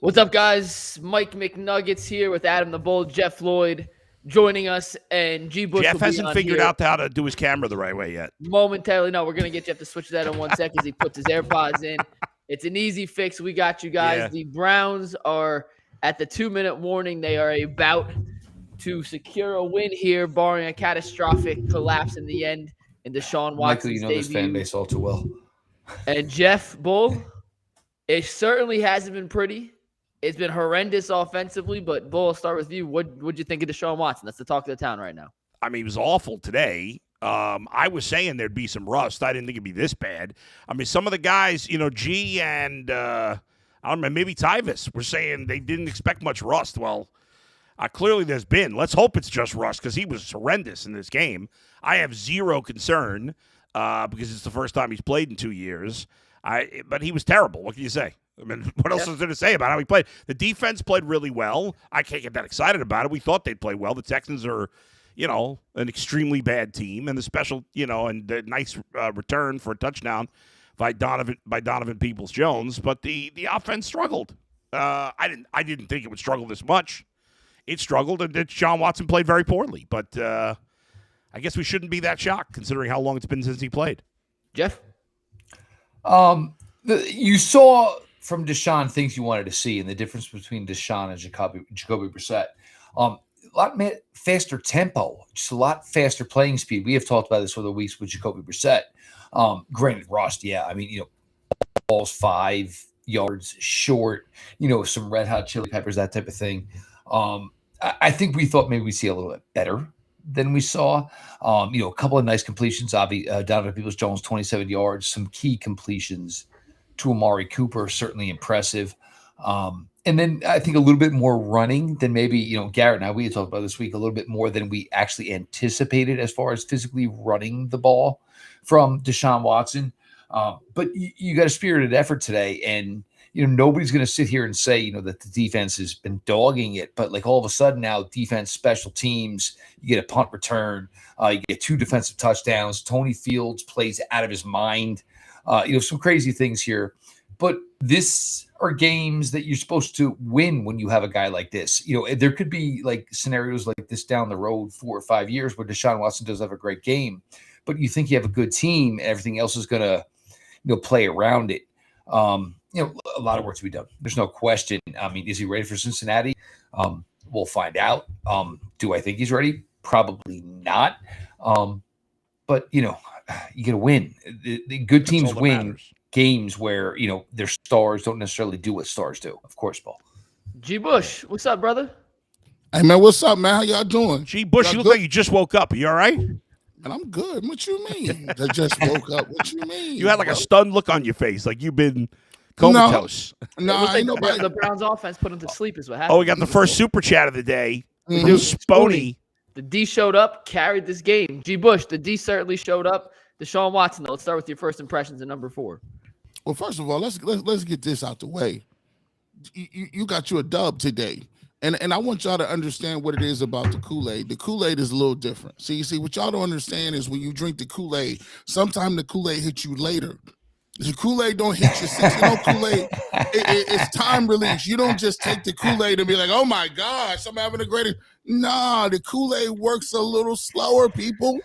What's up, guys? Mike McNuggets here with Adam the Bull, Jeff Lloyd joining us, and G. Bush. Jeff hasn't figured out how to do his camera the right way yet. Momentarily, no, we're going to get Jeff to switch that in 1 second as he puts his AirPods in. It's an easy fix. We got you guys. Yeah. The Browns are at the 2-minute warning. They are about to secure a win here, barring a catastrophic collapse in the end in Deshaun Watson's Michael, you know debut. this fan base all too well. And Jeff Bull, it certainly hasn't been pretty. It's been horrendous offensively, but Bull, I'll start with you. What'd you think of Deshaun Watson? That's the talk of the town right now. I mean, it was awful today. I was saying there'd be some rust. I didn't think it'd be this bad. I mean, some of the guys, G and I don't know, maybe Tyvis were saying they didn't expect much rust. Well, clearly there's been. Let's hope it's just rust because he was horrendous in this game. I have zero concern because it's the first time he's played in 2 years. But he was terrible. What can you say? I mean, what else is there to say about how he played? The defense played really well. I can't get that excited about it. We thought they'd play well. The Texans are, an extremely bad team, and the special, and the nice return for a touchdown by Donovan Peoples-Jones. But the offense struggled. I didn't think it would struggle this much. It struggled, and Deshaun Watson played very poorly. But I guess we shouldn't be that shocked considering how long it's been since he played. Jeff, you saw from Deshaun things you wanted to see, and the difference between Deshaun and Jacoby Brissett. A lot faster tempo, just a lot faster playing speed. We have talked about this for the weeks with Jacoby Brissett. Granted, rust, yeah. I mean, balls 5 yards short, some red hot chili peppers, that type of thing. I think we thought maybe we'd see a little bit better than we saw. A couple of nice completions. Donovan Peoples-Jones, 27 yards, some key completions to Amari Cooper, certainly impressive. And then I think a little bit more running than maybe, Garrett and I, we had talked about this week, a little bit more than we actually anticipated as far as physically running the ball from Deshaun Watson. But you got a spirited effort today, and, nobody's going to sit here and say, that the defense has been dogging it, but like all of a sudden now defense, special teams, you get a punt return, you get 2 defensive touchdowns. Tony Fields plays out of his mind. Some crazy things here, but this are games that you're supposed to win when you have a guy like this. There could be like scenarios like this down the road 4 or 5 years where Deshaun Watson does have a great game, but you think you have a good team and everything else is going to, play around it. A lot of work to be done. There's no question. I mean, is he ready for Cincinnati? We'll find out. Do I think he's ready? Probably not. But, you got to win. The good teams win games where, their stars don't necessarily do what stars do. Of course, Paul. G. Bush, what's up, brother? Hey, man, what's up, man? How y'all doing? G. Bush, y'all you look good? like you just woke up. Are you all right? And I'm good. What you mean? I just woke up. What you mean? You had like a stunned look on your face, like you've been comatose. No, It ain't looks nobody. the Browns offense put him to sleep is what happened. Oh, we got the first super chat of the day. Mhm. Spony. The D showed up, carried this game. G. Bush, the D certainly showed up. Deshaun Watson, though. Let's start with your first impressions at number 4. Well, first of all, let's get this out the way. You got you a dub today. And I want y'all to understand what it is about the Kool-Aid. The Kool-Aid is a little different. See, what y'all don't understand is when you drink the Kool-Aid, sometimes the Kool-Aid hits you later. The Kool-Aid don't hit you. Kool-Aid, it's time release. You don't just take the Kool-Aid and be like, oh my gosh, I'm having a great. Nah, the Kool-Aid works a little slower, people.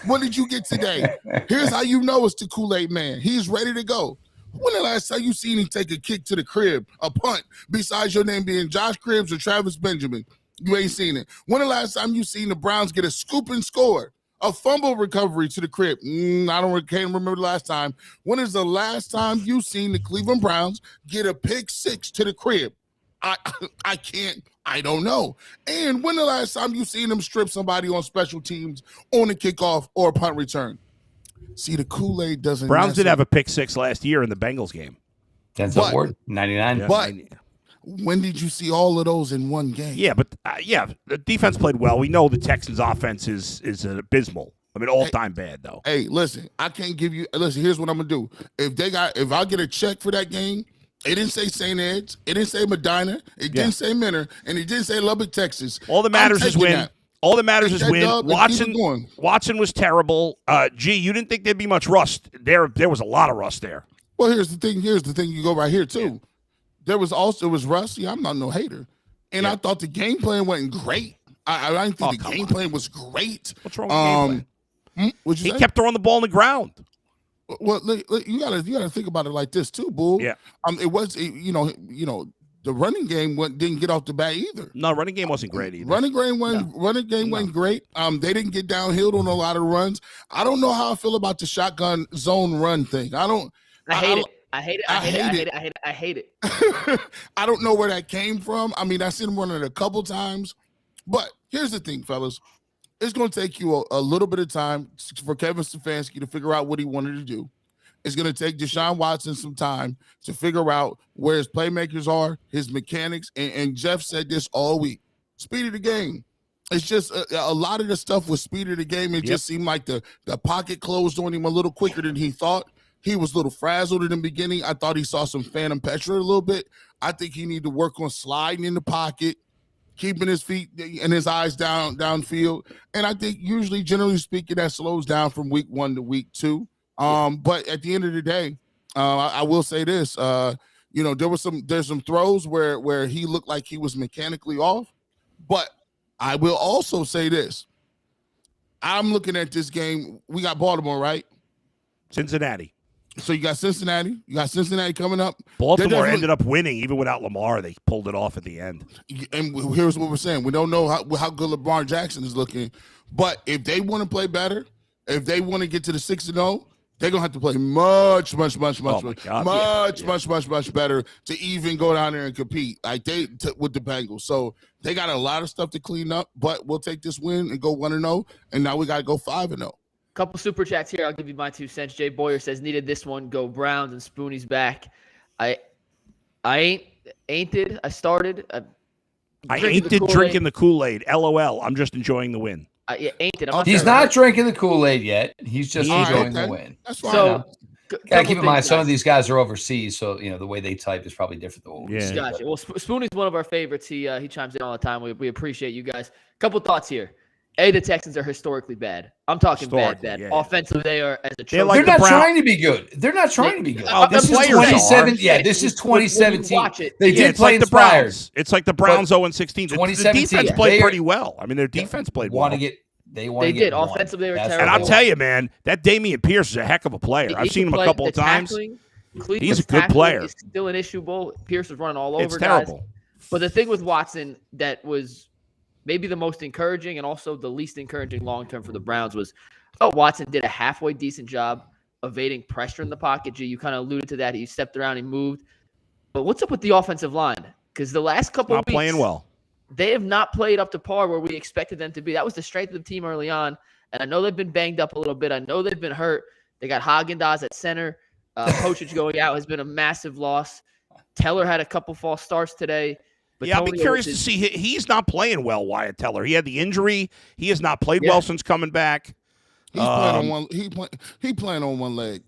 What did you get today? Here's how you know it's the Kool-Aid man. He's ready to go. When the last time you seen him take a kick to the crib, a punt, besides your name being Josh Cribbs or Travis Benjamin? You ain't seen it. When the last time you seen the Browns get a scoop and score, a fumble recovery to the crib? Can't remember the last time. When is the last time you seen the Cleveland Browns get a pick 6 to the crib? I can't. I don't know. And when the last time you seen them strip somebody on special teams on a kickoff or a punt return? See, the Kool-Aid doesn't. Browns did have a pick 6 last year in the Bengals game. Denzel Ward, 99. Yeah, but when did you see all of those in one game? Yeah, but the defense played well. We know the Texans' offense is abysmal. I mean, all-time bad, though. Hey, listen, I can't give you. Listen, here's what I'm gonna do. If I get a check for that game, it didn't say St. Ed's, it didn't say Medina, it didn't say Menor, and it didn't say Lubbock, Texas. All that matters is win. All that matters is win. Watson was terrible. You didn't think there'd be much rust. There was a lot of rust there. Well, here's the thing. You go right here too. There was rust. Yeah, I'm not no hater, and I thought the game plan wasn't great. I didn't think the game plan was great. What's wrong with the game plan? What'd you say? Kept throwing the ball on the ground. Well, you gotta think about it like this too, Bull. Yeah. The running game didn't get off the bat either. No, running game wasn't great either. Running game wasn't great. They didn't get downhill on a lot of runs. I don't know how I feel about the shotgun zone run thing. I hate it. I hate it. I don't know where that came from. I mean, I seen him run it a couple times. But here's the thing, fellas. It's going to take you a little bit of time for Kevin Stefanski to figure out what he wanted to do. It's going to take Deshaun Watson some time to figure out where his playmakers are, his mechanics, and Jeff said this all week. Speed of the game. It's just a lot of the stuff with speed of the game. It just seemed like the pocket closed on him a little quicker than he thought. He was a little frazzled in the beginning. I thought he saw some phantom petra a little bit. I think he needed to work on sliding in the pocket, keeping his feet and his eyes downfield. And I think usually, generally speaking, that slows down from week 1 to week 2. But at the end of the day, I will say this, there's some throws where he looked like he was mechanically off, but I will also say this. I'm looking at this game. We got Baltimore, right? Cincinnati. So you got Cincinnati. You got Cincinnati coming up. Baltimore ended up winning even without Lamar. They pulled it off at the end. And here's what we're saying. We don't know how good LeBron Jackson is looking, but if they want to play better, if they want to get to the 6-0, they're gonna have to play much better to even go down there and compete with the Bengals. So they got a lot of stuff to clean up, but we'll take this win and go 1-0, and now we got to go 5-0. Couple super chats here. I'll give you my 2 cents. Jay Boyer says, needed this one. Go Browns, and Spoonie's back. I ain't I started. Drinking the Kool-Aid. LOL. I'm just enjoying the win. He's not drinking the Kool-Aid yet. He's just enjoying the win. That's fine. So, gotta keep in mind, some of these guys are overseas, so the way they type is probably different than what we see. Gotcha. Well, Spoonie's one of our favorites. He chimes in all the time. We appreciate you guys. Couple thoughts here. The Texans are historically bad. I'm talking bad. Yeah. Offensively, they are as a trophy. They're not trying to be good. They're not trying to be good. This is 2017. Yeah, this is 2017. They did play the Browns. It's like the Browns 0-16. The defense played pretty well. I mean, their defense played well. They did. Offensively, they were terrible. And I'll tell you, man, that Damian Pierce is a heck of a player. I've seen him a couple of times. He's a good player. It's still an issue. Pierce was running all over. It's terrible. Guys. But the thing with Watson that was maybe the most encouraging and also the least encouraging long-term for the Browns was Watson did a halfway decent job evading pressure in the pocket. You kind of alluded to that. He stepped around, he moved. But what's up with the offensive line? Because the last couple of weeks, playing well. They have not played up to par where we expected them to be. That was the strength of the team early on. And I know they've been banged up a little bit. I know they've been hurt. They got Haagen-Dazs at center. Pochich going out has been a massive loss. Teller had a couple false starts today. But I'll be curious to see. He's not playing well, Wyatt Teller. He had the injury. He has not played well since coming back. He's playing on one. He playing on one leg.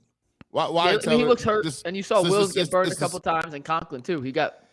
Wyatt Teller, he looks hurt, and you saw Wills get burned a couple times, and Conklin too.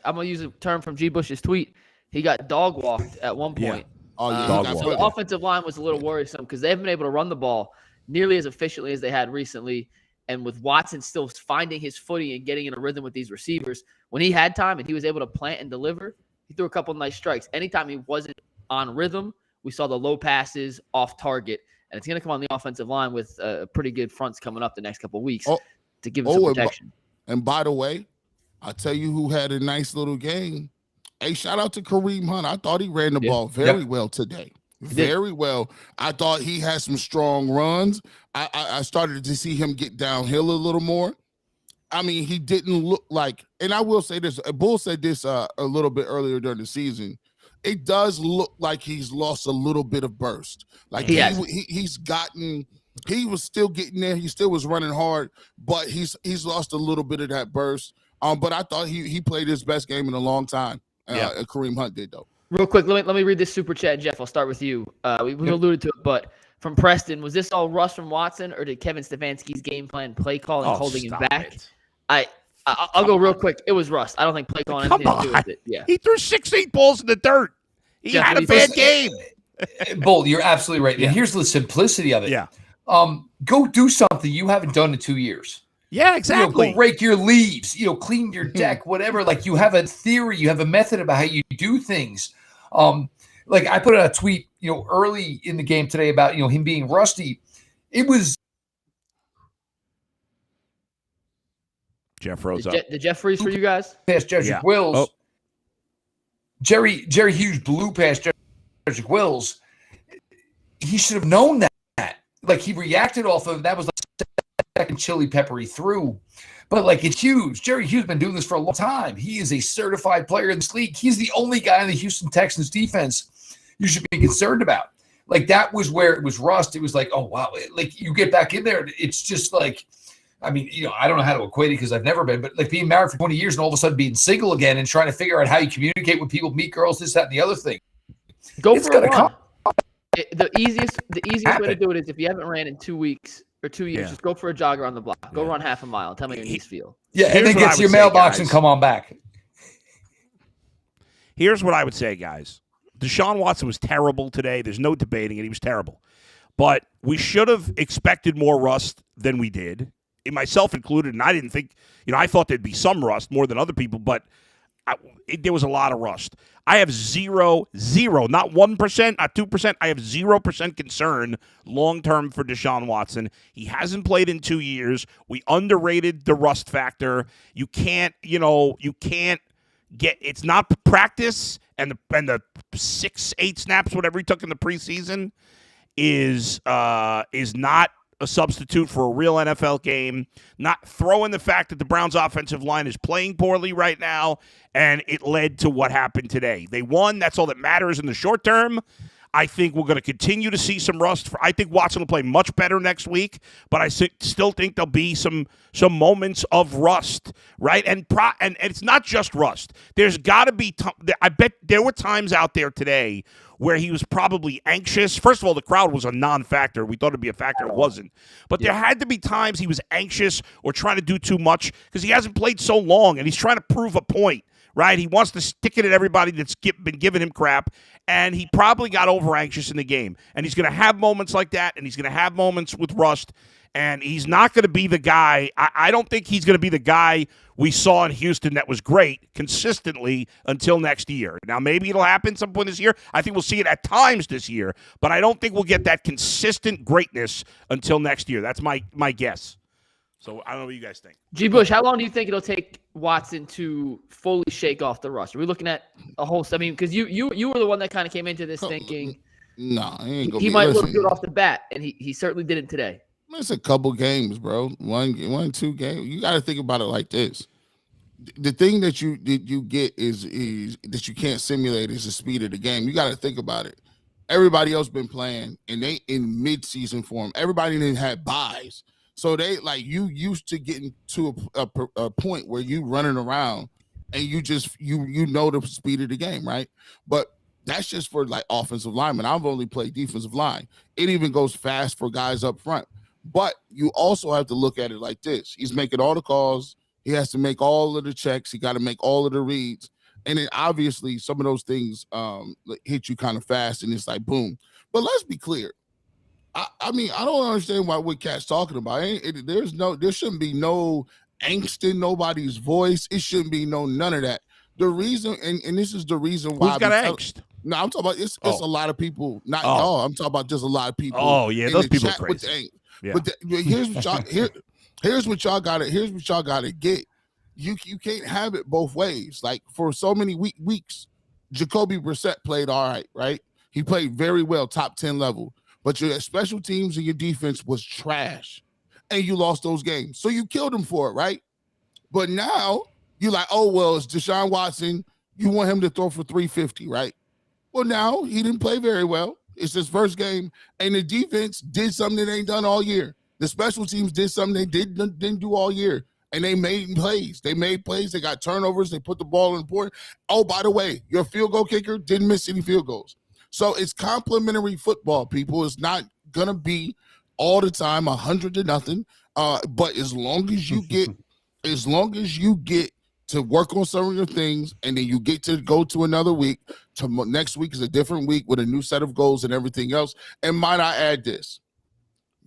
I'm gonna use a term from G. Bush's tweet. He got dog walked at one point. Yeah. Oh yeah. So the offensive line was a little worrisome because they haven't been able to run the ball nearly as efficiently as they had recently. And with Watson still finding his footing and getting in a rhythm with these receivers, when he had time and he was able to plant and deliver, he threw a couple of nice strikes. Anytime he wasn't on rhythm, we saw the low passes off target. And it's going to come on the offensive line with pretty good fronts coming up the next couple of weeks to give us some protection. And by the way, I'll tell you who had a nice little game. Hey, shout out to Kareem Hunt. I thought he ran the ball very well today. Very well. I thought he had some strong runs. I started to see him get downhill a little more. I mean, he didn't look like, and I will say this, Bull said this a little bit earlier during the season. It does look like he's lost a little bit of burst. Like he's gotten, he was still getting there. He still was running hard, but he's lost a little bit of that burst. But I thought he played his best game in a long time. Kareem Hunt did, though. Real quick, let me read this super chat, Jeff. I'll start with you. We alluded to it, but from Preston. Was this all rust from Watson, or did Kevin Stefanski's game plan, play calling, holding him back? I'll go real quick. It was rust. I don't think play calling had anything to do with it. Yeah, he threw 16 balls in the dirt. He had a bad game. Bull, you're absolutely right. Yeah. And here's the simplicity of it. Yeah. Go do something you haven't done in 2 years. Yeah, exactly. Go rake your leaves, clean your deck, whatever. Like, you have a theory, you have a method about how you do things. Like, I put out a tweet, early in the game today about, him being rusty. It was. Jeff rose up. Did Jeff freeze for you guys? Past Jedrick Wills. Oh. Jerry Hughes blew past Jedrick Wills. He should have known that. Like, he reacted off of that was like second chili pepper he threw. But, like, it's huge. Jerry Hughes been doing this for a long time. He is a certified player in this league. He's the only guy in the Houston Texans defense you should be concerned about. Like, that was where it was rust. It was like, oh, wow. Like, you get back in there, it's just like, I mean, I don't know how to equate it because I've never been, but like being married for 20 years and all of a sudden being single again and trying to figure out how you communicate with people, meet girls, this, that, and the other thing. Go for a run. The easiest way to do it is if you haven't ran in 2 weeks or 2 years, just go for a jog around the block. Go run half a mile. Tell me how your knees feel. Yeah, and then get to your mailbox and come on back. Here's what I would say, guys. Deshaun Watson was terrible today. There's no debating it. He was terrible. But we should have expected more rust than we did. Myself included, and I didn't think, I thought there'd be some rust more than other people, but there was a lot of rust. I have zero, not 1%, not 2%. I have 0% concern long-term for Deshaun Watson. He hasn't played in 2 years. We underrated the rust factor. You can't get, it's not practice, and the 6-8 snaps, whatever he took in the preseason, is not a substitute for a real NFL game, not throwing the fact that the Browns' offensive line is playing poorly right now, and it led to what happened today. They won. That's all that matters in the short term. I think we're going to continue to see some rust. I think Watson will play much better next week, but I still think there'll be some moments of rust, right? And it's not just rust. There's got to be I bet there were times out there today where he was probably anxious. First of all, the crowd was a non-factor. We thought it'd be a factor. It wasn't. But there had to be times he was anxious or trying to do too much because he hasn't played so long, and he's trying to prove a point, right? He wants to stick it at everybody that's been giving him crap, and he probably got over-anxious in the game. And he's going to have moments like that, and he's going to have moments with rust, and he's not going to be the guy. I don't think he's going to be the guy we saw in Houston that was great consistently until next year. Now, maybe it'll happen some point this year. I think we'll see it at times this year, but I don't think we'll get that consistent greatness until next year. That's my guess. So I don't know what you guys think. G. Bush, how long do you think it'll take Watson to fully shake off the rust? Are we looking at a whole – I mean, because you were the one that kind of came into this thinking he might look good off the bat, and he certainly didn't today. It's a couple games, bro. One, 2 games. You got to think about it like this. The thing that you get is that you can't simulate is the speed of the game. You got to think about it. Everybody else been playing, and they in mid-season form. Everybody didn't have buys. So they you used to getting to a point where you running around and you just you know the speed of the game, right? But that's just for like offensive linemen. I've only played defensive line. It even goes fast for guys up front. But you also have to look at it like this. He's making all the calls. He has to make all of the checks. He got to make all of the reads. And then obviously some of those things hit you kind of fast and it's like boom. But let's be clear. I mean, I don't understand what Cat's talking about. There shouldn't be no angst in nobody's voice. It shouldn't be none of that. The reason, and this is the reason why. Who's got angst? No, I'm talking about it's a lot of people. Not y'all. I'm talking about just a lot of people. Oh yeah, those people are crazy. Yeah. But here's what y'all here's what y'all gotta get. You can't have it both ways. Like for so many weeks, Jacoby Brissett played all right? He played very well, top 10 level. But your special teams and your defense was trash, and you lost those games. So you killed him for it, right? But now you're like, oh, well, it's Deshaun Watson. You want him to throw for 350, right? Well, now he didn't play very well. It's his first game, and the defense did something they ain't done all year. The special teams did something they didn't do all year, and they made plays. They made plays. They got turnovers. They put the ball in the board. Oh, by the way, your field goal kicker didn't miss any field goals. So it's complimentary football, people. It's not gonna be all the time 100-0. But as long as you get to work on some of your things, and then you get to go to another week. Next week is a different week with a new set of goals and everything else. And might I add this?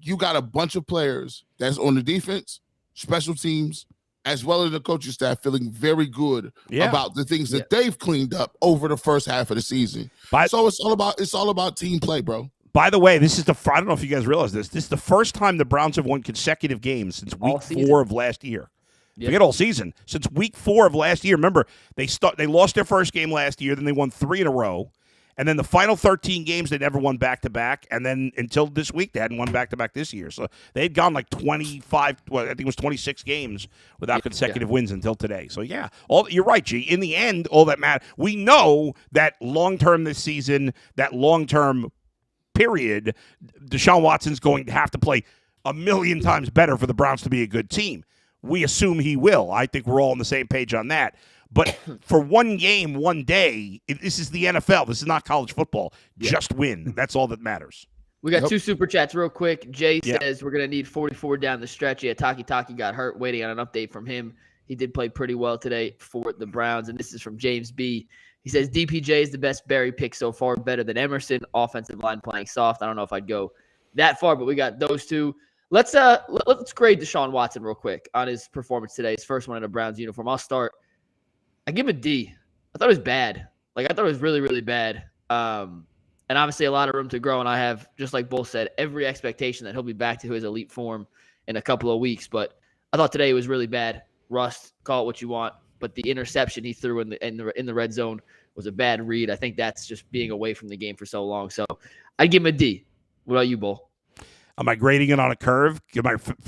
You got a bunch of players that's on the defense, special teams, as well as the coaching staff feeling very good about the things that they've cleaned up over the first half of the season. So it's all about team play, bro. By the way, this is I don't know if you guys realize this. This is the first time the Browns have won consecutive games since week 4 of last year. Yep. Forget all season. Since week 4 of last year, remember, they lost their first game last year, then they won 3 in a row. And then the final 13 games, they never won back-to-back. And then until this week, they hadn't won back-to-back this year. So they had gone like 25, I think it was 26 games without consecutive wins until today. So, yeah, you're right, G. In the end, all that matters. We know that long-term this season, that long-term period, Deshaun Watson's going to have to play a million times better for the Browns to be a good team. We assume he will. I think we're all on the same page on that. But for one game, one day, this is the NFL. This is not college football. Just win. That's all that matters. We got 2 super chats real quick. Jay says we're going to need 44 down the stretch. Yeah, Taki got hurt. Waiting on an update from him. He did play pretty well today for the Browns. And this is from James B. He says DPJ is the best Barry pick so far, better than Emerson. Offensive line playing soft. I don't know if I'd go that far, but we got those 2. Let's grade Deshaun Watson real quick on his performance today. His first one in a Browns uniform. I'll start. I give him a D. I thought it was bad. I thought it was really, really bad. And obviously a lot of room to grow. And I have, just like Bull said, every expectation that he'll be back to his elite form in a couple of weeks. But I thought today was really bad. Rust, call it what you want. But the interception he threw in the red zone was a bad read. I think that's just being away from the game for so long. So I'd give him a D. What about you, Bull? Am I grading it on a curve?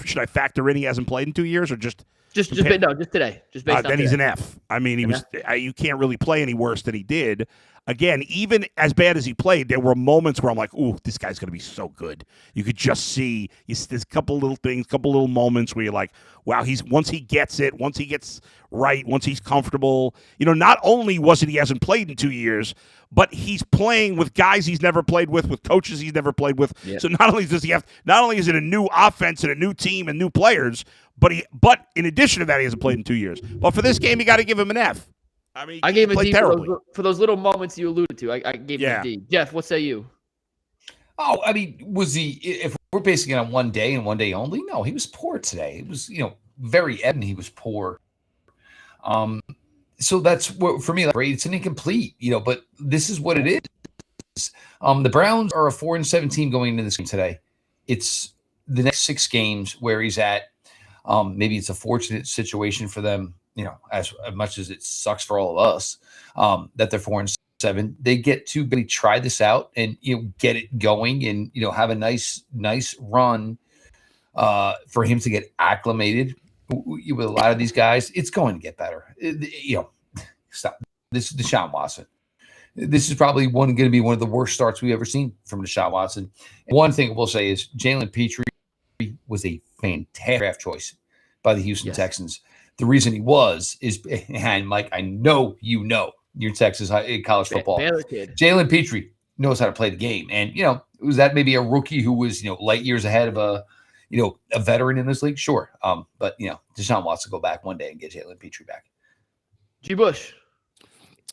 Should I factor in he hasn't played in 2 years, or just today? Just based on then today. He's an F. I mean, you can't really play any worse than he did. Again, even as bad as he played, there were moments where I'm like, ooh, this guy's going to be so good. You could just see there's a couple little things, couple little moments where you're like, wow, once he gets it, once he gets right, once he's comfortable. Not only he hasn't played in 2 years, but he's playing with guys he's never played with coaches he's never played with. Yep. So not only is it a new offense and a new team and new players, but in addition to that, he hasn't played in 2 years. But for this game, you got to give him an F. I mean, I gave him a D for those little moments you alluded to. I gave him a D. Jeff, what say you? Oh, I mean, was he? If we're basing it on one day and one day only, no, he was poor today. It was, very evident he was poor. So that's what for me. It's an incomplete, but this is what it is. The Browns are a 4-7 team going into this game today. It's the next 6 games where he's at. Maybe it's a fortunate situation for them. As much as it sucks for all of us, that they're 4-7, they get to really try this out and get it going and have a nice run for him to get acclimated with a lot of these guys. It's going to get better. Stop. This is Deshaun Watson. This is probably going to be one of the worst starts we've ever seen from Deshaun Watson. And one thing we'll say is Jalen Petrie was a fantastic draft choice by the Houston Texans. The reason he is, and Mike, I know your Texas college football. Jalen Petrie knows how to play the game. And, was that maybe a rookie who was, light years ahead of a veteran in this league? Sure. But, Deshaun wants to go back one day and get Jalen Petrie back. G. Bush.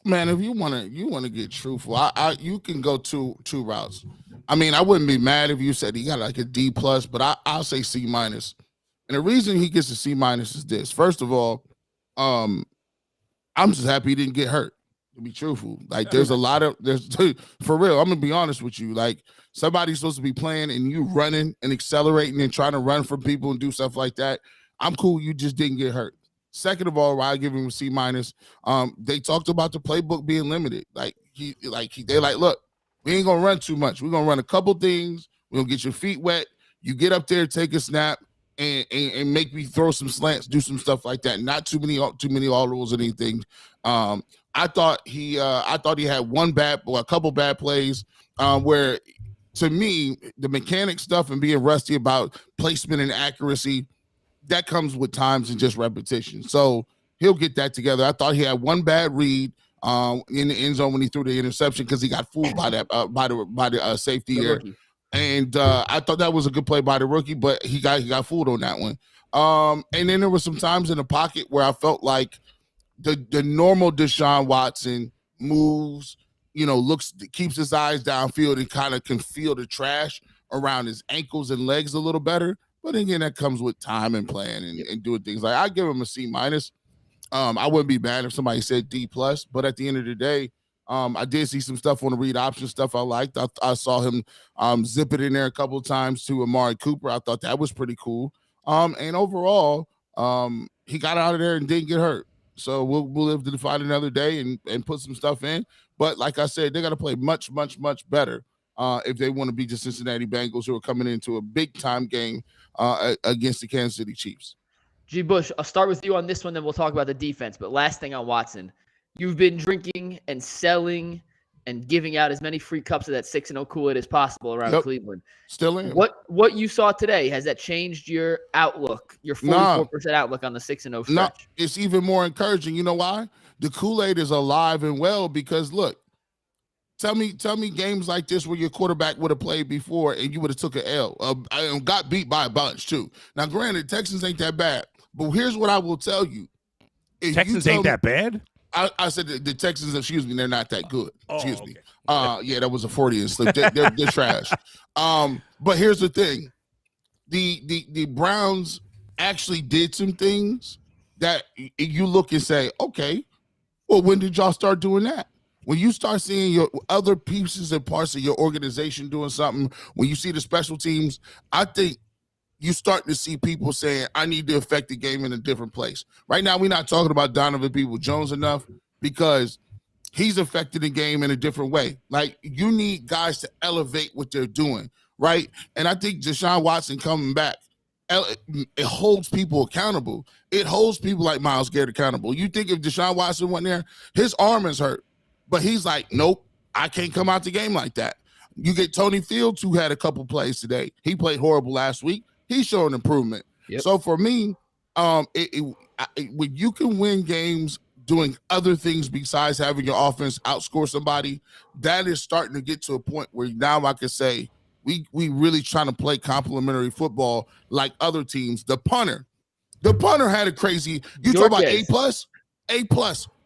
Man, if you want to get truthful, you can go two routes. I mean, I wouldn't be mad if you said he got like a D+, but I'll say C-. And the reason he gets a C- is this. First of all, I'm just happy he didn't get hurt, to be truthful. Like, there's for real, I'm going to be honest with you. Like, somebody's supposed to be playing and you running and accelerating and trying to run from people and do stuff like that. I'm cool. You just didn't get hurt. Second of all, why I give him a C-, they talked about the playbook being limited. They're like, look, we ain't going to run too much. We're going to run a couple things. We're going to get your feet wet. You get up there, take a snap, and make me throw some slants, do some stuff like that. Not too many all rules or anything. I thought he had a couple bad plays where, to me, the mechanic stuff and being rusty about placement and accuracy, that comes with times and just repetition. So he'll get that together. I thought he had one bad read in the end zone when he threw the interception because he got fooled by that by the safety there. And I thought that was a good play by the rookie, but he got fooled on that one. And then there were some times in the pocket where I felt like the normal Deshaun Watson moves, keeps his eyes downfield and kind of can feel the trash around his ankles and legs a little better. But again, that comes with time and playing and doing things. Like I give him a C minus. I wouldn't be mad if somebody said D plus, but at the end of the day, I did see some stuff on the read option stuff I liked. I saw him zip it in there a couple of times to Amari Cooper. I thought that was pretty cool. And overall, he got out of there and didn't get hurt. So we'll live to fight another day and put some stuff in. But like I said, they got to play much, much, much better if they want to beat the Cincinnati Bengals, who are coming into a big time game against the Kansas City Chiefs. G. Bush, I'll start with you on this one, then we'll talk about the defense. But last thing on Watson, you've been drinking and selling and giving out as many free cups of that 6-0 Kool-Aid as possible around Cleveland. Still in. What you saw today, has that changed your outlook, your 44% outlook on the 6-0 stretch? No, it's even more encouraging. You know why? The Kool-Aid is alive and well because, look, tell me games like this where your quarterback would have played before and you would have took an L and got beat by a bunch too. Now, granted, Texans ain't that bad, but here's what I will tell you. Texans ain't that bad? I said the Texans, excuse me, they're not that good. Excuse me. Okay. Yeah, that was a Freudian slip. They're trash. But here's the thing. The Browns actually did some things that you look and say, okay, well, when did y'all start doing that? When you start seeing your other pieces and parts of your organization doing something, when you see the special teams, I think you start to see people saying, I need to affect the game in a different place. Right now, we're not talking about Donovan Peoples-Jones enough because he's affecting the game in a different way. Like, you need guys to elevate what they're doing, right? And I think Deshaun Watson coming back, it holds people accountable. It holds people like Myles Garrett accountable. You think if Deshaun Watson went there, his arm is hurt, but he's like, nope, I can't come out the game like that. You get Tony Fields, who had a couple plays today. He played horrible last week. He's showing improvement. Yep. So for me, when you can win games doing other things besides having your offense outscore somebody, that is starting to get to a point where now I can say we really trying to play complementary football like other teams. The punter had a crazy. You talk about A+,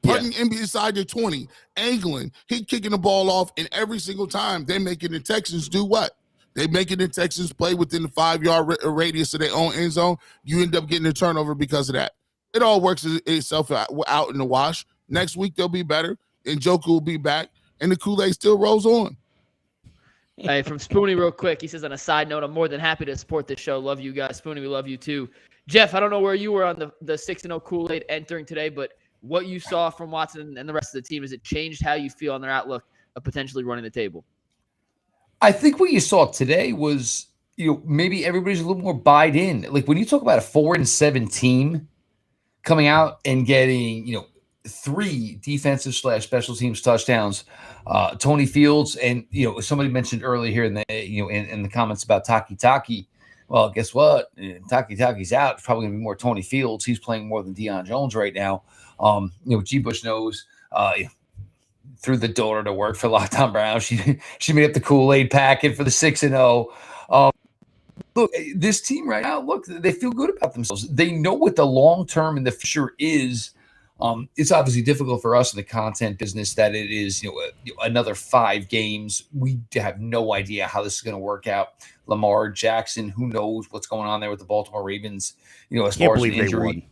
punting inside the 20, angling, he kicking the ball off, and every single time they're making the Texans do what? They making the Texans play within the 5-yard radius of their own end zone. You end up getting a turnover because of that. It all works itself out in the wash. Next week, they'll be better, and Njoku will be back, and the Kool-Aid still rolls on. Hey, from Spoonie real quick, he says, on a side note, I'm more than happy to support this show. Love you guys. Spoonie, we love you too. Jeff, I don't know where you were on the 6-0 Kool-Aid entering today, but what you saw from Watson and the rest of the team, has it changed how you feel on their outlook of potentially running the table? I think what you saw today was, maybe everybody's a little more buyed in. Like when you talk about a 4-7 team coming out and getting, 3 defensive / special teams touchdowns, Tony Fields, and somebody mentioned earlier here in the in the comments about Taki. Well, guess what? Taki's out. It's probably gonna be more Tony Fields. He's playing more than Deion Jones right now. G. Bush knows. Threw the daughter to work for Lockdown Brown. She made up the Kool-Aid packet for the 6-0. Look, this team right now, they feel good about themselves. They know what the long term and the future is. It's obviously difficult for us in the content business that it is, another 5 games. We have no idea how this is going to work out. Lamar Jackson, who knows what's going on there with the Baltimore Ravens, as far as the injury.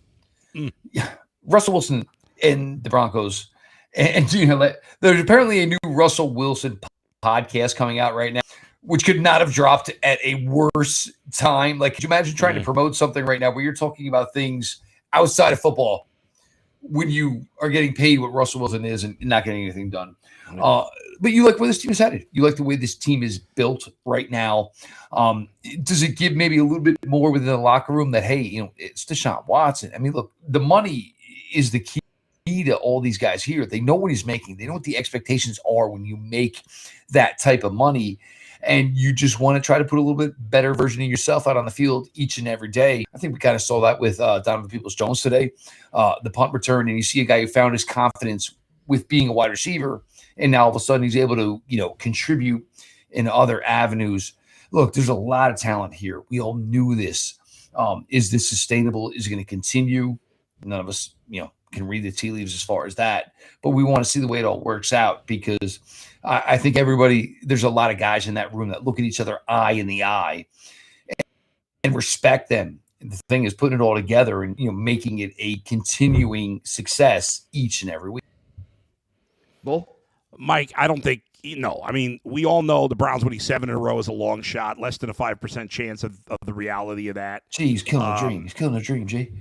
Yeah, Russell Wilson and the Broncos. And there's apparently a new Russell Wilson podcast coming out right now, which could not have dropped at a worse time. Like, could you imagine trying to promote something right now where you're talking about things outside of football when you are getting paid what Russell Wilson is and not getting anything done? But you like where this team is headed. You like the way this team is built right now. Does it give maybe a little bit more within the locker room that, hey, it's Deshaun Watson? I mean, look, the money is the key to all these guys here. They know what he's making. They know what the expectations are when you make that type of money, and you just want to try to put a little bit better version of yourself out on the field each and every day. I think we kind of saw that with Donovan Peoples-Jones today, the punt return, and you see a guy who found his confidence with being a wide receiver, and now all of a sudden he's able to, contribute in other avenues. look, there's a lot of talent here. We all knew this. Is this sustainable? Is it going to continue? None of us, can read the tea leaves as far as that. But we want to see the way it all works out because I think there's a lot of guys in that room that look at each other eye in the eye and respect them. And the thing is putting it all together and, making it a continuing success each and every week. Bull? Mike, I don't think, I mean, we all know the Browns winning 7 in a row is a long shot, less than a 5% chance of the reality of that. Gee, he's killing a dream. He's killing a dream, G.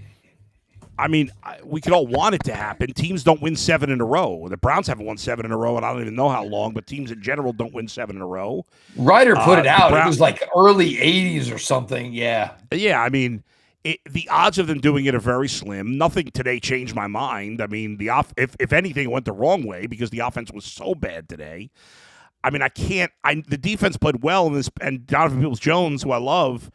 I mean, we could all want it to happen. Teams don't win 7 in a row. The Browns haven't won 7 in a row, and I don't even know how long, but teams in general don't win 7 in a row. Ryder put it out. It was like early 80s or something. Yeah. Yeah, I mean, the odds of them doing it are very slim. Nothing today changed my mind. I mean, if anything, it went the wrong way because the offense was so bad today. I mean, the defense played well, and Donovan Peoples-Jones, who I love,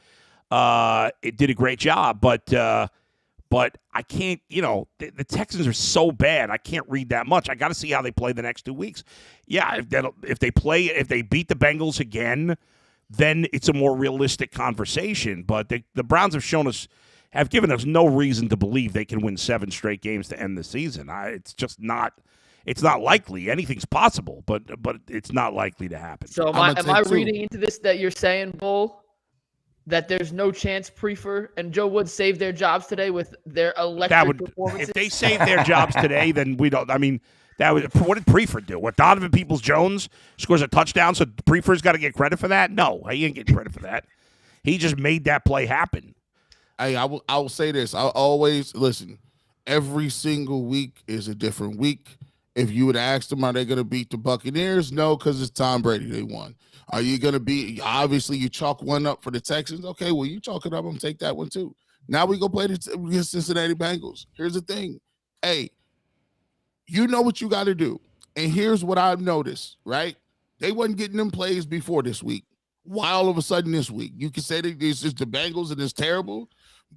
it did a great job, but I can't, the Texans are so bad. I can't read that much. I got to see how they play the next 2 weeks. Yeah, if they beat the Bengals again, then it's a more realistic conversation. But the Browns have given us no reason to believe they can win 7 straight games to end the season. It's just not. It's not likely. Anything's possible, but it's not likely to happen. So am I reading into this that you're saying, Bull, that there's no chance Prefer and Joe Woods saved their jobs today with their electric performances? If they saved their jobs today, then we don't. I mean, what did Prefer do? What, Donovan Peoples-Jones scores a touchdown, so Prefer's got to get credit for that? No, he ain't getting credit for that. He just made that play happen. Hey, I will say this. I always listen. Every single week is a different week. If you would ask them, are they going to beat the Buccaneers? No, because it's Tom Brady. They won. Are you going to be, obviously, you chalk one up for the Texans? Okay, well, you chalk it up. I'm going to take that one, too. Now we go play the Cincinnati Bengals. Here's the thing. Hey, you know what you got to do. And here's what I've noticed, right? They wasn't getting them plays before this week. Why all of a sudden this week? You can say that it's just the Bengals and it's terrible,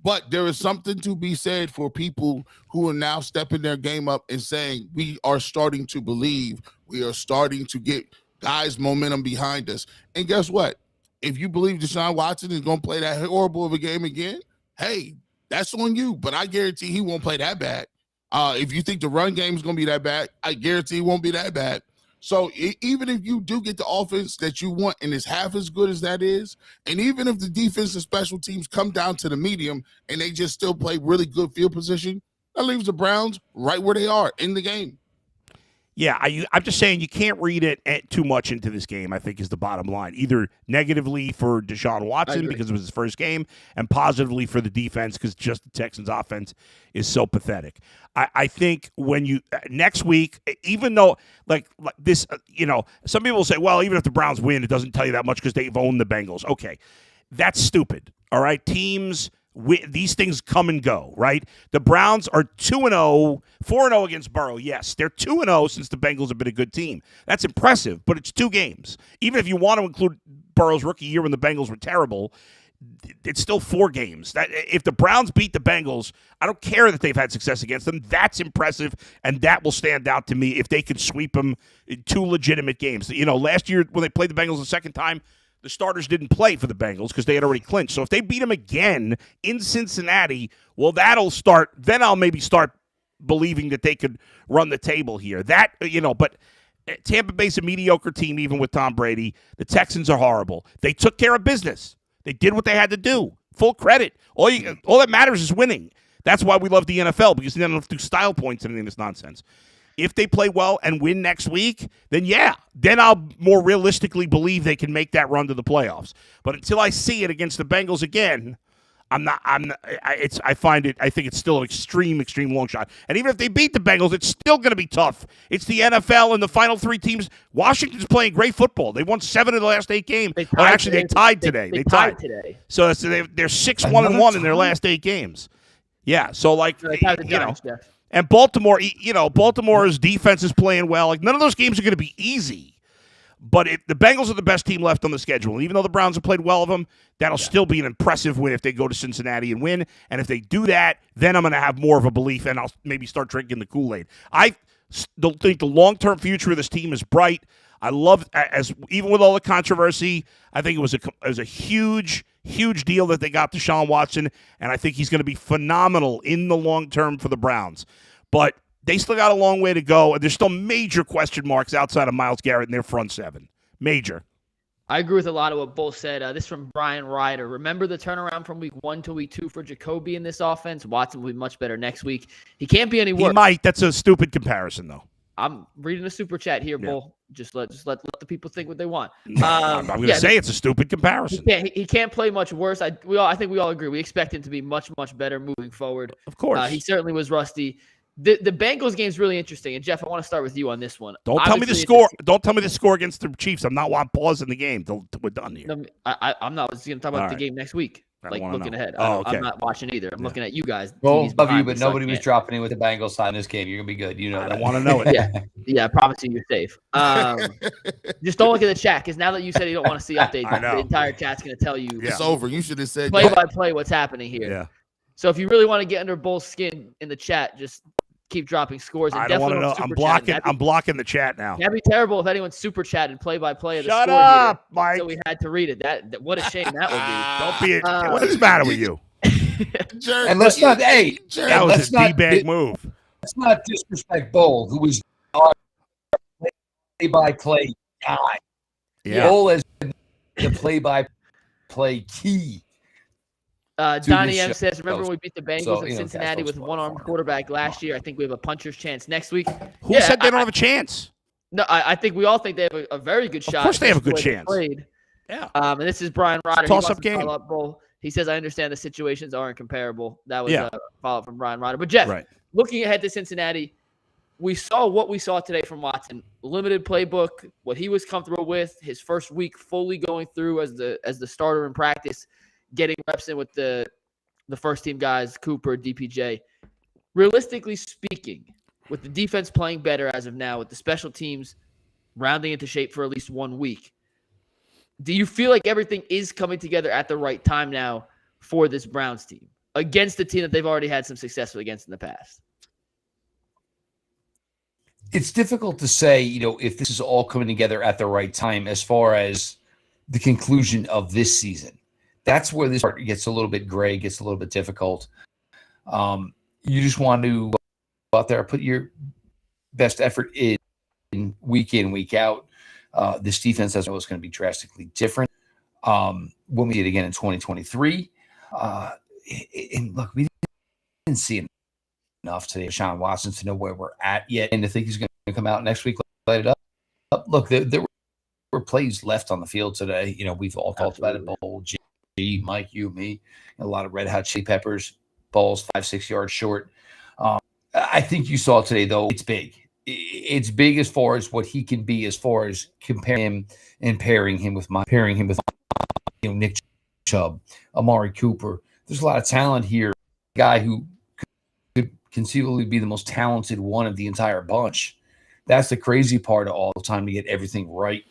but there is something to be said for people who are now stepping their game up and saying, we are starting to believe, we are starting to get guys' momentum behind us. And guess what? If you believe Deshaun Watson is going to play that horrible of a game again, hey, that's on you. But I guarantee he won't play that bad. If you think the run game is going to be that bad, I guarantee it won't be that bad. So even if you do get the offense that you want and it's half as good as that is, and even if the defense and special teams come down to the medium and they just still play really good field position, that leaves the Browns right where they are in the game. Yeah, I'm just saying you can't read it too much into this game, I think, is the bottom line. Either negatively for Deshaun Watson because it was his first game and positively for the defense because just the Texans' offense is so pathetic. I think when you next week, even though like this, some people say, well, even if the Browns win, it doesn't tell you that much because they've owned the Bengals. Okay, that's stupid. All right, teams. These things come and go, right? The Browns are 2-0, 4-0 against Burrow. Yes, they're 2-0 since the Bengals have been a good team. That's impressive, but it's 2 games. Even if you want to include Burrow's rookie year when the Bengals were terrible, it's still 4 games. If the Browns beat the Bengals, I don't care that they've had success against them. That's impressive, and that will stand out to me if they could sweep them in 2 legitimate games. Last year when they played the Bengals the second time, the starters didn't play for the Bengals because they had already clinched. So if they beat them again in Cincinnati, well, then I'll maybe start believing that they could run the table here. But Tampa Bay's a mediocre team even with Tom Brady. The Texans are horrible. They took care of business. They did what they had to do. Full credit. All that matters is winning. That's why we love the NFL, because they don't have to do style points and any of this nonsense. If they play well and win next week, then I'll more realistically believe they can make that run to the playoffs. But until I see it against the Bengals again, I think it's still an extreme long shot. And even if they beat the Bengals, it's still going to be tough. It's the NFL and the final 3 teams. Washington's playing great football. They won 7 of the last 8 games. They tied today. They tied today. So they're 6-1-1 in their last 8 games. Yeah. So and Baltimore's defense is playing well. Like, none of those games are going to be easy. But if the Bengals are the best team left on the schedule, and even though the Browns have played well of them, that'll still be an impressive win if they go to Cincinnati and win. And if they do that, then I'm going to have more of a belief, and I'll maybe start drinking the Kool-Aid. I don't think the long-term future of this team is bright. I love, as even with all the controversy, I think it was a huge deal that they got Deshaun Watson, and I think he's going to be phenomenal in the long term for the Browns. But they still got a long way to go, and there's still major question marks outside of Myles Garrett in their front seven. Major. I agree with a lot of what Bull said. This from Brian Ryder. Remember the turnaround from week 1 to week 2 for Jacoby in this offense? Watson will be much better next week. He can't be any worse. He might. That's a stupid comparison, though. I'm reading a super chat here, Bull. Just let the people think what they want. I'm going to say it's a stupid comparison. He can't play much worse. I think we all agree. We expect him to be much, much better moving forward. Of course. He certainly was rusty. The Bengals game is really interesting. And, Jeff, I want to start with you on this one. Don't tell me the score. Don't tell me the score against the Chiefs. I'm not pausing the game. We're done here. No, I'm not going to talk about the game next week. Looking ahead. Okay. I'm not watching either. I'm looking at you guys. Well, love you, but nobody was dropping in with the Bengals side in this game. You're going to be good. You know I that. want to know it. Yeah, I promise you, you're safe. Just don't look at the chat, because now that you said you don't want to see updates, the entire chat's going to tell you. It's over. You should have said play-by-play what's happening here. Yeah. So if you really want to get under Bull's skin in the chat, just keep dropping scores. And I don't want to know. I'm blocking the chat now. That'd be terrible if anyone super chatted play-by-play of the Shut score up, here, Mike. so we had to read it. That what a shame that would be. Don't be. What is the matter with you? And let's not. Hey, that was a D-bag move. Let's not disrespect Bull, who was our play-by-play guy. Yeah. Bull has been the play-by-play key. Donnie M says, remember when we beat the Bengals in Cincinnati with one-armed quarterback last year? I think we have a puncher's chance next week. Who said they don't have a chance? No, I think we all think they have a very good shot. Of course they have a good chance. Yeah. And this is Brian Ryder. Toss-up game. He says, I understand the situations aren't comparable. That was a follow-up from Brian Ryder. But, Jeff, looking ahead to Cincinnati, we saw what we saw today from Watson. Limited playbook, what he was comfortable with, his first week fully going through as the starter in practice, getting reps in with the first-team guys, Cooper, DPJ. Realistically speaking, with the defense playing better as of now, with the special teams rounding into shape for at least 1 week, do you feel like everything is coming together at the right time now for this Browns team against the team that they've already had some success against in the past? It's difficult to say, if this is all coming together at the right time as far as the conclusion of this season. That's where this part gets a little bit gray, gets a little bit difficult. You just want to go out there, put your best effort in week, week out. This defense, as well, is going to be drastically different when we did again in 2023. And look, we didn't see enough today of Deshaun Watson to know where we're at yet, and to think he's going to come out next week, light it up. Look, there were plays left on the field today. We've all talked about it. Bull, G, Mike, you, me, a lot of red hot chili peppers, balls 5-6 yards short. I think you saw today, though, it's big. It's big as far as what he can be, as far as comparing him and pairing him with Nick Chubb, Amari Cooper. There's a lot of talent here. A guy who could conceivably be the most talented one of the entire bunch. That's the crazy part of all the time, to get everything right.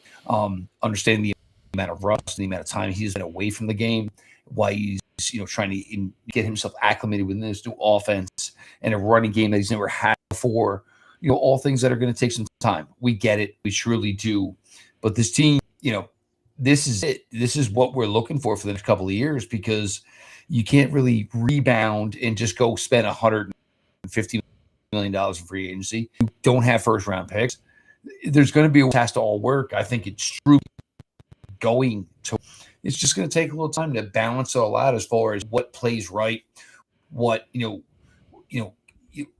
Understanding the amount of rust and the amount of time he's been away from the game, why he's trying to get himself acclimated within this new offense and a running game that he's never had before. All things that are going to take some time. We get it. We truly do. But this team, this is it. This is what we're looking for the next couple of years, because you can't really rebound and just go spend $150 million in free agency. You don't have first-round picks. There's going to be a has to all work. I think it's true going to. It's just going to take a little time to balance it all out as far as what plays right, what,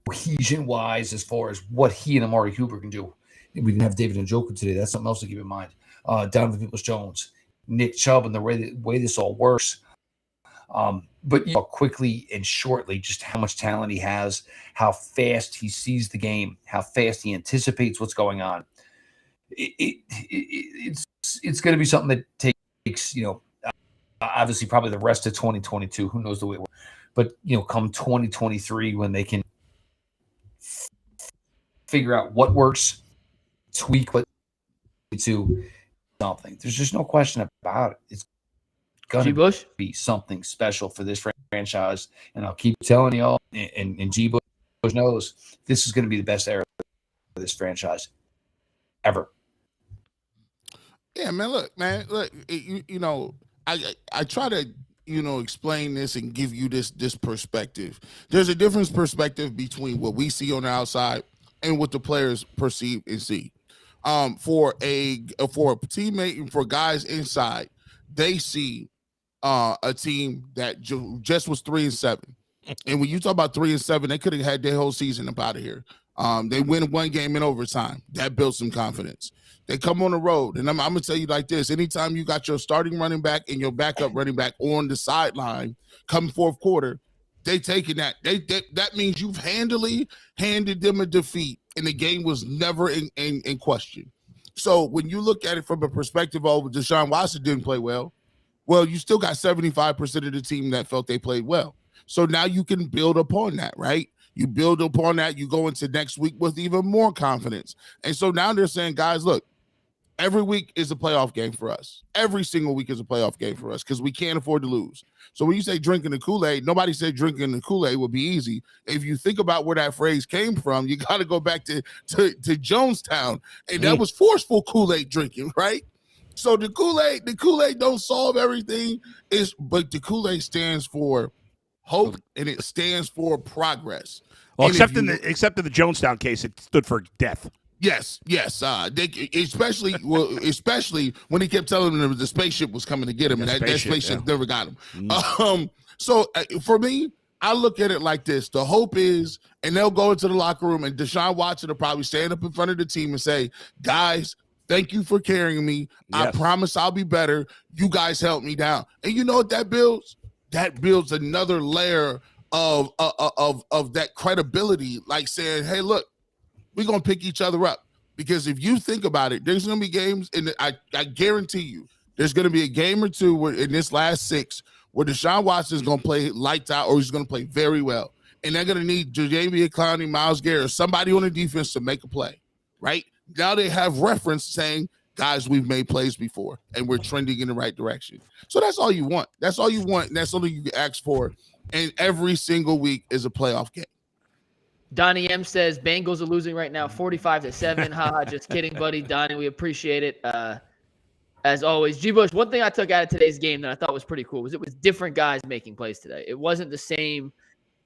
cohesion-wise, as far as what he and Amari Cooper can do. We didn't have David Njoku today. That's something else to keep in mind. Donovan Peoples-Jones, Nick Chubb, and the way this all works. But quickly and shortly, just how much talent he has, how fast he sees the game, how fast he anticipates what's going on. It's going to be something that takes, obviously probably the rest of 2022. Who knows the way it works. But, come 2023, when they can figure out what works, tweak what to something. There's just no question about it. It's going to be something special for this franchise. And I'll keep telling y'all, and G. Bush knows, this is going to be the best era for this franchise ever. Yeah, man. Look, man. Look, I try to explain this and give you this perspective. There's a difference perspective between what we see on the outside and what the players perceive and see. For a teammate and for guys inside, they see a team that just was 3-7. And when you talk about 3-7, they could have had their whole season up out of here. They win one game in overtime. That builds some confidence. They come on the road, and I'm going to tell you like this. Anytime you got your starting running back and your backup running back on the sideline come fourth quarter, they taking that. That means you've handily handed them a defeat, and the game was never in question. So when you look at it from a perspective of Deshaun Watson didn't play well, you still got 75% of the team that felt they played well. So now you can build upon that, right? You build upon that. You go into next week with even more confidence. And so now they're saying, guys, look, every week is a playoff game for us. Every single week is a playoff game for us because we can't afford to lose. So when you say drinking the Kool-Aid, nobody said drinking the Kool-Aid would be easy. If you think about where that phrase came from, you got to go back to Jonestown. And that was forceful Kool-Aid drinking, right? So the Kool-Aid don't solve everything, but the Kool-Aid stands for hope and it stands for progress. Well, except in the Jonestown case, it stood for death. Yes. Especially when he kept telling them the spaceship was coming to get him, and that spaceship never got him. So for me, I look at it like this: the hope is, and they'll go into the locker room, and Deshaun Watson will probably stand up in front of the team and say, "Guys, thank you for carrying me. Yes. I promise I'll be better. You guys help me down." And you know what that builds? That builds another layer of that credibility, like saying, "Hey, look, we're gonna pick each other up." Because if you think about it, there's gonna be games, and I guarantee you, there's gonna be a game or two where in this last 6 where Deshaun Watson is gonna play lights out, or he's gonna play very well, and they're gonna need Jadeveon Clowney, Myles Garrett, or somebody on the defense to make a play. Right now, they have reference saying, "Guys, we've made plays before, and we're trending in the right direction." So that's all you want. That's all you want, and that's all you can ask for. And every single week is a playoff game. Donnie M says Bengals are losing right now, 45-7. Haha, just kidding, buddy. Donnie, we appreciate it. As always, G. Bush, one thing I took out of today's game that I thought was pretty cool was it was different guys making plays today. It wasn't the same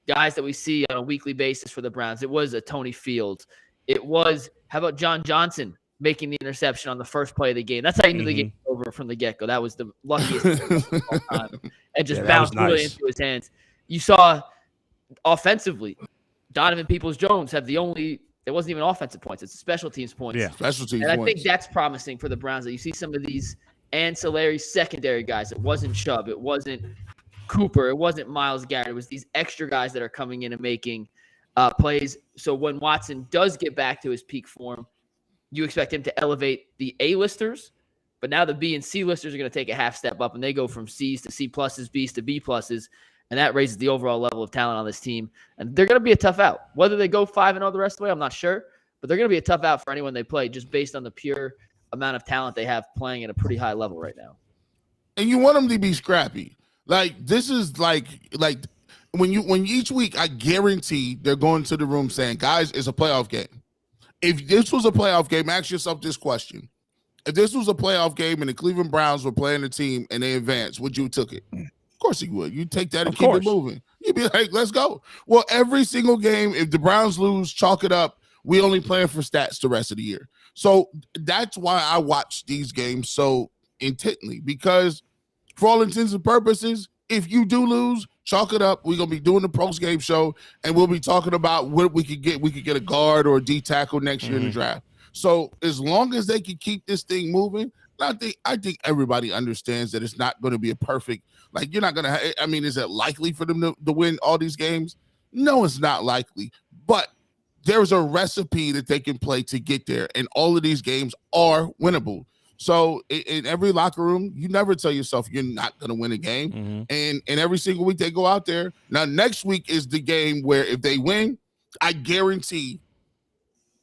guys that we see on a weekly basis for the Browns. It was a Tony Fields. It was, how about John Johnson making the interception on the first play of the game? That's how you knew the game was over from the get-go. That was the luckiest of all time. And just bounced really into his hands. You saw offensively, Donovan Peoples-Jones have it wasn't even offensive points. It's special teams points. Yeah, special teams points. And I think that's promising for the Browns that you see some of these ancillary secondary guys. It wasn't Chubb. It wasn't Cooper. It wasn't Myles Garrett. It was these extra guys that are coming in and making plays. So when Watson does get back to his peak form, you expect him to elevate the A-listers. But now the B and C listers are going to take a half step up, and they go from C's to C pluses, B's to B pluses. And that raises the overall level of talent on this team. And they're going to be a tough out. Whether they go 5-0 the rest of the way, I'm not sure. But they're going to be a tough out for anyone they play just based on the pure amount of talent they have playing at a pretty high level right now. And you want them to be scrappy. Like, this is like when each week, I guarantee they're going to the room saying, "Guys, it's a playoff game." If this was a playoff game, ask yourself this question. If this was a playoff game and the Cleveland Browns were playing a team and they advanced, would you have took it? Of course he would. You take that and keep it moving. You'd be like, "Let's go." Well, every single game, if the Browns lose, chalk it up. We only playing for stats the rest of the year. So that's why I watch these games so intently, because for all intents and purposes, if you do lose, chalk it up. We're going to be doing the post-game show, and we'll be talking about what we could get. We could get a guard or a D tackle next year in the draft. So as long as they can keep this thing moving, I think everybody understands that it's not going to be a perfect. Like, you're not going to. I mean, is it likely for them to win all these games? No, it's not likely. But there's a recipe that they can play to get there, and all of these games are winnable. So in every locker room, you never tell yourself you're not going to win a game. And every single week they go out there. Now, next week is the game where if they win, I guarantee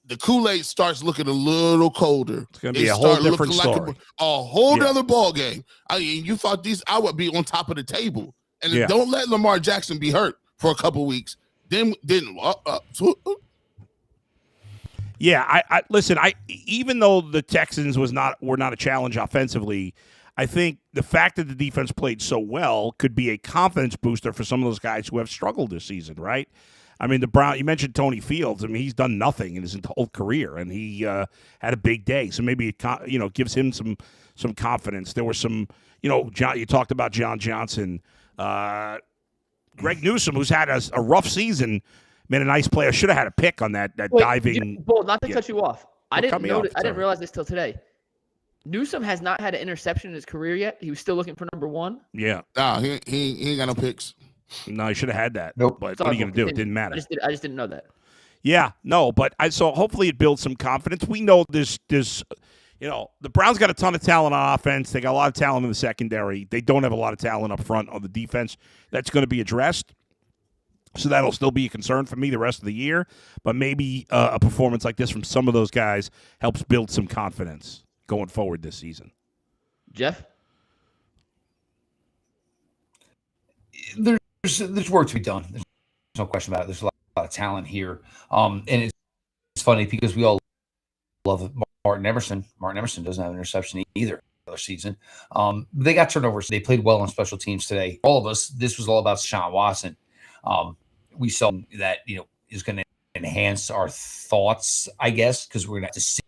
the Kool-Aid starts looking a little colder. It's going to be a whole different story. Like a whole other ball game. I mean, you thought I would be on top of the table. And don't let Lamar Jackson be hurt for a couple weeks. Then Yeah, I listen. Even though the Texans were not a challenge offensively, I think the fact that the defense played so well could be a confidence booster for some of those guys who have struggled this season, right? I mean, you mentioned Tony Fields. I mean, he's done nothing in his whole career, and he had a big day. So maybe it gives him some confidence. There were some, you talked about John Johnson, Greg Newsome, who's had a rough season. Made a nice play. I should have had a pick on that diving. Well, not to cut you off. I didn't I didn't realize this till today. Newsome has not had an interception in his career yet. He was still looking for number one. Yeah. Nah, he ain't got no picks. No, he should have had that. Nope. But what are you going to do? It didn't matter. I just didn't know that. Yeah, no, but so hopefully it builds some confidence. We know there's the Browns got a ton of talent on offense. They got a lot of talent in the secondary. They don't have a lot of talent up front on the defense. That's going to be addressed. So that'll still be a concern for me the rest of the year. But maybe a performance like this from some of those guys helps build some confidence going forward this season. Jeff? There's work to be done. There's no question about it. There's a lot of talent here. And it's funny because we all love Martin Emerson. Martin Emerson doesn't have an interception either the season. They got turnovers. They played well on special teams today. All of us, this was all about Deshaun Watson. We saw that, is going to enhance our thoughts, I guess, because we're going to have to see.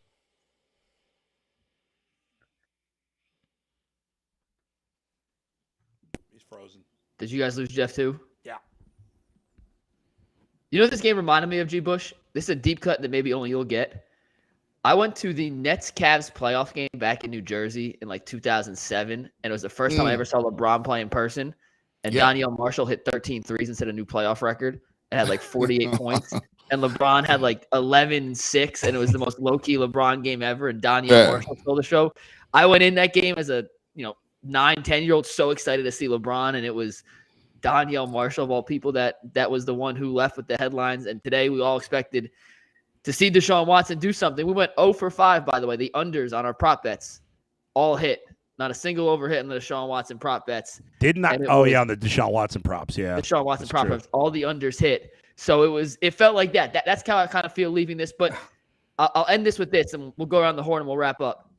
He's frozen. Did you guys lose Jeff too? Yeah. You know what this game reminded me of, G. Bush? This is a deep cut that maybe only you'll get. I went to the Nets-Cavs playoff game back in New Jersey in 2007, and it was the first time I ever saw LeBron play in person. And Danielle Marshall hit 13 threes and set a new playoff record and had 48 points. And LeBron had 11-6, and it was the most low-key LeBron game ever. And Danielle Marshall stole the show. I went in that game as a 9, 10-year-old so excited to see LeBron, and it was Danielle Marshall of all people that was the one who left with the headlines. And today we all expected to see Deshaun Watson do something. We went 0 for 5, by the way. The unders on our prop bets all hit. Not a single overhit in the Deshaun Watson prop bets. Did not. Oh, yeah, on the Deshaun Watson props. Yeah. Deshaun Watson prop bets. All the unders hit. So it felt like that. That's how I kind of feel leaving this. But I'll end this with this, and we'll go around the horn and we'll wrap up.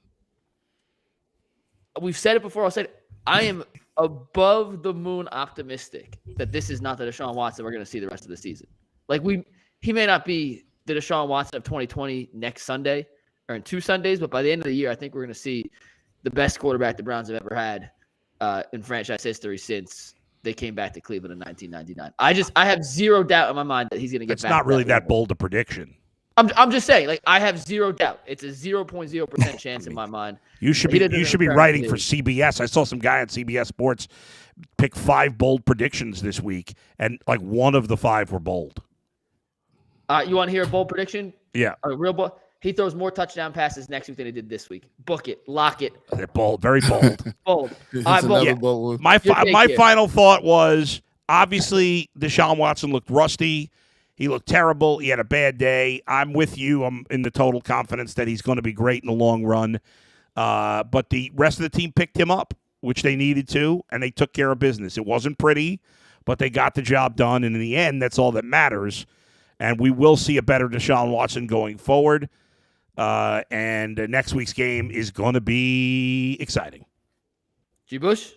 We've said it before. I'll say it. I am above the moon optimistic that this is not the Deshaun Watson we're going to see the rest of the season. He may not be the Deshaun Watson of 2020 next Sunday or in 2 Sundays, but by the end of the year, I think we're going to see the best quarterback the Browns have ever had in franchise history since they came back to Cleveland in 1999. I have zero doubt in my mind that he's going to get back. It's not really that bold a prediction. I'm just saying, I have zero doubt. It's a 0.0% chance in my mind. You should be writing for CBS. I saw some guy on CBS Sports pick 5 bold predictions this week, and one of the 5 were bold. You want to hear a bold prediction? Yeah. A real bold. He throws more touchdown passes next week than he did this week. Book it. Lock it. They're bold. Very bold. Bold. Bold. My final thought was, obviously, Deshaun Watson looked rusty. He looked terrible. He had a bad day. I'm with you. I'm in the total confidence that he's going to be great in the long run. But the rest of the team picked him up, which they needed to, and they took care of business. It wasn't pretty, but they got the job done. And in the end, that's all that matters. And we will see a better Deshaun Watson going forward. And next week's game is going to be exciting. G. Bush?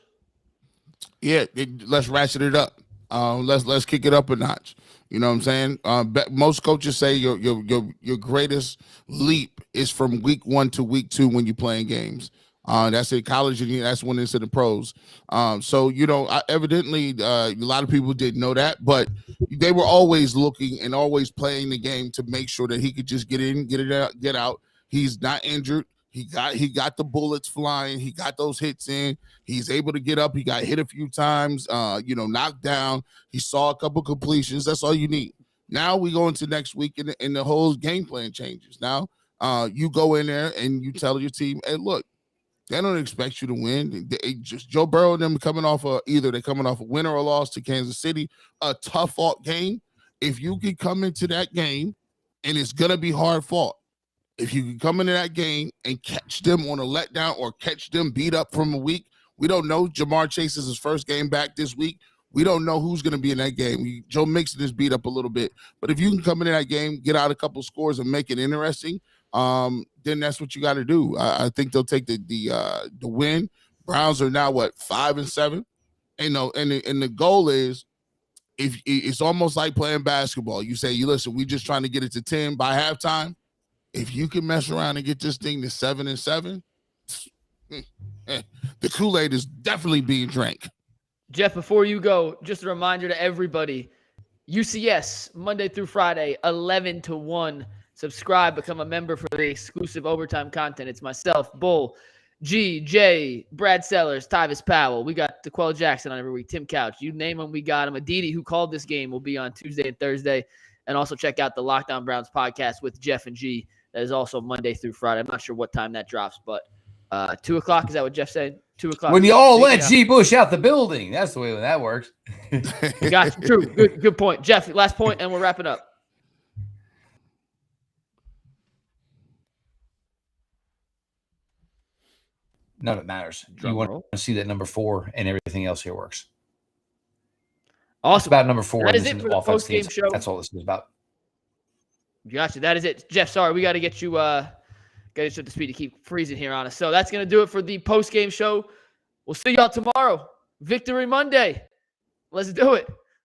Yeah, let's ratchet it up. Let's kick it up a notch. You know what I'm saying? Most coaches say your greatest leap is from week 1 to week 2 when you're playing games. That's in college, and that's when it's in the pros. So evidently, a lot of people didn't know that, but they were always looking and always playing the game to make sure that he could just get in, get out. He's not injured. He got the bullets flying. He got those hits in. He's able to get up. He got hit a few times. Knocked down. He saw a couple completions. That's all you need. Now we go into next week, and the whole game plan changes. Now you go in there and you tell your team, "Hey, look, they don't expect you to win. Just Joe Burrow and them coming off either they're coming off a win or a loss to Kansas City, a tough fought game. If you can come into that game, and it's gonna be hard fought. If you can come into that game and catch them on a letdown or catch them beat up from a week, we don't know. Jamar Chase is his first game back this week. We don't know who's going to be in that game. Joe Mixon is beat up a little bit, but if you can come into that game, get out a couple scores, and make it interesting, then that's what you got to do. I think they'll take the win. Browns are now 5-7, and the goal is, if it's almost like playing basketball. You say, listen, we just trying to get it to 10 by halftime. If you can mess around and get this thing to 7-7, the Kool-Aid is definitely being drank. Jeff, before you go, just a reminder to everybody, UCS, Monday through Friday, 11 to 1. Subscribe, become a member for the exclusive overtime content. It's myself, Bull, G, J, Brad Sellers, Tyvis Powell. We got DeQuell Jackson on every week, Tim Couch. You name him, we got him. Aditi, who called this game, will be on Tuesday and Thursday. And also check out the Lockdown Browns podcast with Jeff and G. That is also Monday through Friday. I'm not sure what time that drops, but 2 o'clock, is that what Jeff said? 2 o'clock. When you all let G. Bush out the building. That's the way that works. Gotcha. True. Good point. Jeff, last point, and we're wrapping up. None of it matters. You want to see that number 4, and everything else here works. Awesome. It's about number 4. That is it for the post-game show. That's all this is about. Gotcha. That is it. Jeff, sorry, we got to get you up to speed to keep freezing here on us. So that's going to do it for the post-game show. We'll see y'all tomorrow. Victory Monday. Let's do it.